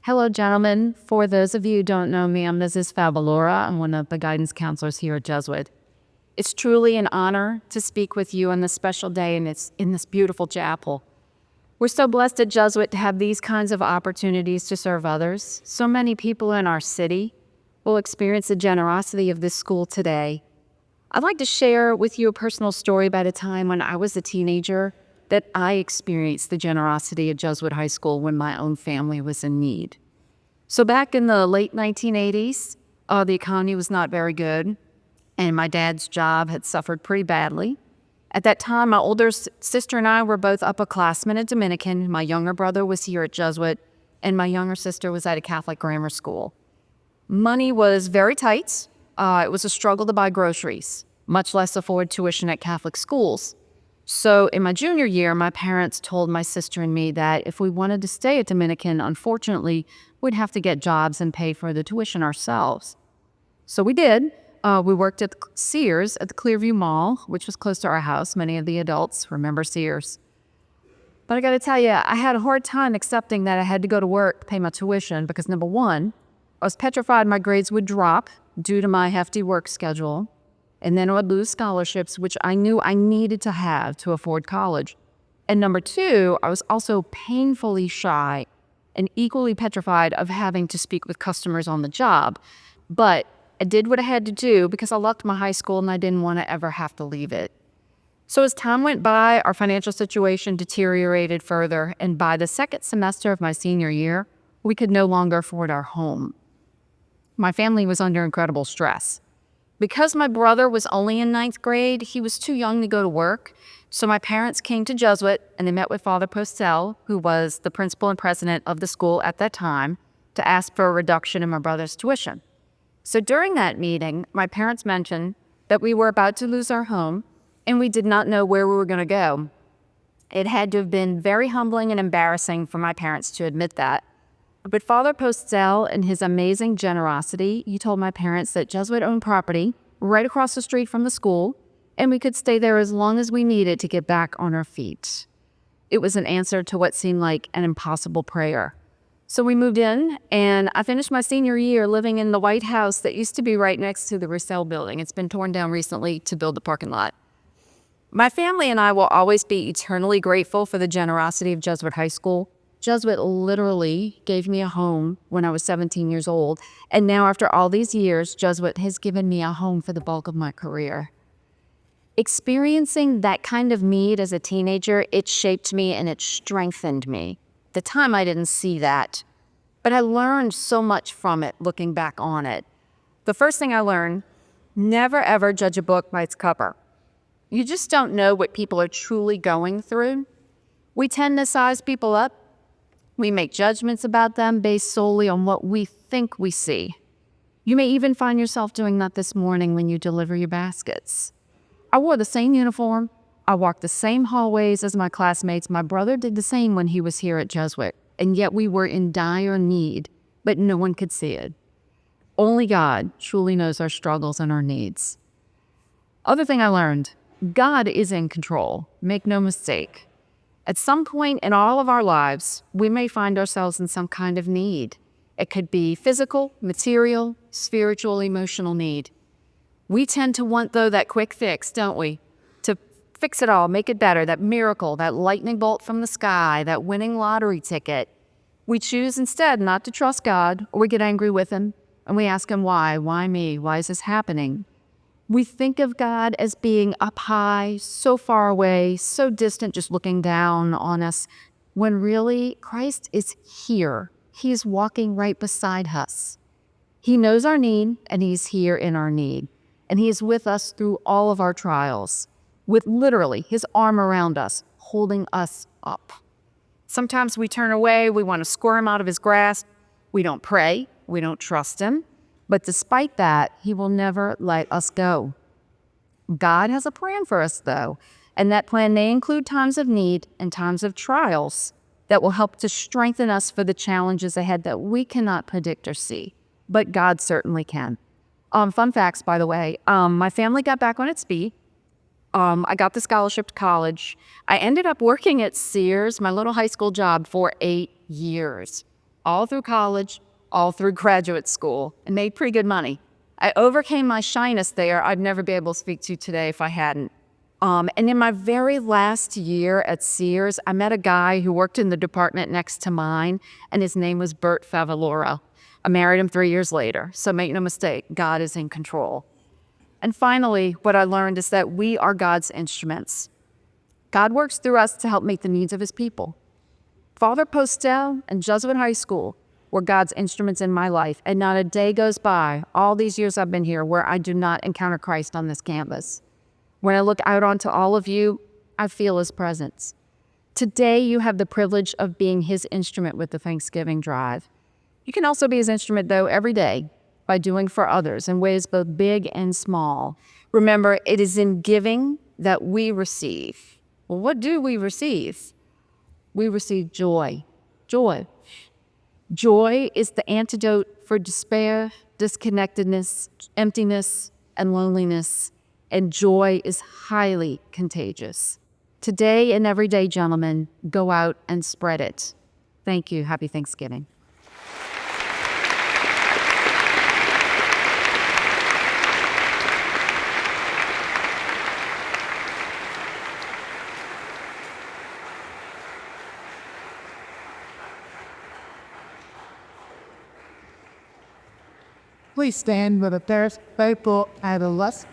Hello, gentlemen. For those of you who don't know me, I'm Mrs. Favalora. I'm one of the guidance counselors here at Jesuit. It's truly an honor to speak with you on this special day in this beautiful chapel. We're so blessed at Jesuit to have these kinds of opportunities to serve others. So many people in our city will experience the generosity of this school today. I'd like to share with you a personal story about a time when I was a teenager that I experienced the generosity of Jesuit High School when my own family was in need. So back in the late 1980s, the economy was not very good, and my dad's job had suffered pretty badly. At that time, my older sister and I were both upperclassmen at Dominican. My younger brother was here at Jesuit, and my younger sister was at a Catholic grammar school. Money was very tight. It was a struggle to buy groceries, much less afford tuition at Catholic schools. So in my junior year, my parents told my sister and me that if we wanted to stay at Dominican, unfortunately, we'd have to get jobs and pay for the tuition ourselves. So we did. We worked at Sears at the Clearview Mall, which was close to our house. Many of the adults remember Sears. But I got to tell you, I had a hard time accepting that I had to go to work to pay my tuition because, number one, I was petrified my grades would drop due to my hefty work schedule, and then I would lose scholarships, which I knew I needed to have to afford college. And number two, I was also painfully shy and equally petrified of having to speak with customers on the job. But I did what I had to do because I loved my high school and I didn't want to ever have to leave it. So as time went by, our financial situation deteriorated further, and by the second semester of my senior year, we could no longer afford our home. My family was under incredible stress. Because my brother was only in 9th grade, he was too young to go to work, so my parents came to Jesuit and they met with Father Postel, who was the principal and president of the school at that time, to ask for a reduction in my brother's tuition. So during that meeting, my parents mentioned that we were about to lose our home and we did not know where we were going to go. It had to have been very humbling and embarrassing for my parents to admit that. But Father Postel, in his amazing generosity, he told my parents that Jesuit owned property right across the street from the school, and we could stay there as long as we needed to get back on our feet. It was an answer to what seemed like an impossible prayer. So we moved in, and I finished my senior year living in the White House that used to be right next to the Roussel building. It's been torn down recently to build a parking lot. My family and I will always be eternally grateful for the generosity of Jesuit High School. Jesuit literally gave me a home when I was 17 years old, and now after all these years, Jesuit has given me a home for the bulk of my career. Experiencing that kind of need as a teenager, it shaped me and it strengthened me. At the time, I didn't see that, but I learned so much from it looking back on it. The first thing I learned, never ever judge a book by its cover. You just don't know what people are truly going through. We tend to size people up. We make judgments about them based solely on what we think we see. You may even find yourself doing that this morning when you deliver your baskets. I wore the same uniform. I walked the same hallways as my classmates. My brother did the same when he was here at Jesuit, and yet we were in dire need, but no one could see it. Only God truly knows our struggles and our needs. Other thing I learned, God is in control. Make no mistake. At some point in all of our lives, we may find ourselves in some kind of need. It could be physical, material, spiritual, emotional need. We tend to want, though, that quick fix, don't we? To fix it all, make it better, that miracle, that lightning bolt from the sky, that winning lottery ticket. We choose instead not to trust God, or we get angry with him, and we ask him why? Why me? Why is this happening? We think of God as being up high, so far away, so distant, just looking down on us, when really Christ is here. He is walking right beside us. He knows our need, and he's here in our need. And he is with us through all of our trials, with literally his arm around us, holding us up. Sometimes we turn away, we want to squirm out of his grasp. We don't pray, we don't trust him. But despite that, he will never let us go. God has a plan for us, though, and that plan may include times of need and times of trials that will help to strengthen us for the challenges ahead that we cannot predict or see, but God certainly can. Fun facts, by the way, my family got back on its feet. I got the scholarship to college. I ended up working at Sears, my little high school job, for 8 years. all through college, all through graduate school, and made pretty good money. I overcame my shyness there. I'd never be able to speak to you today if I hadn't. And in my very last year at Sears, I met a guy who worked in the department next to mine, and his name was Mary Favalora. I married him 3 years later, so make no mistake, God is in control. And finally, what I learned is that we are God's instruments. God works through us to help meet the needs of his people. Father Postel and Jesuit High School were God's instruments in my life, and not a day goes by, all these years I've been here, where I do not encounter Christ on this campus. When I look out onto all of you, I feel his presence. Today, you have the privilege of being his instrument with the Thanksgiving drive. You can also be his instrument, though, every day by doing for others in ways both big and small. Remember, it is in giving that we receive. Well, what do we receive? We receive joy. Joy. Joy is the antidote for despair, disconnectedness, emptiness, and loneliness. And joy is highly contagious. Today and every day, gentlemen, go out and spread it. Thank you. Happy Thanksgiving. Please stand with a thirst, faithful, and a lust.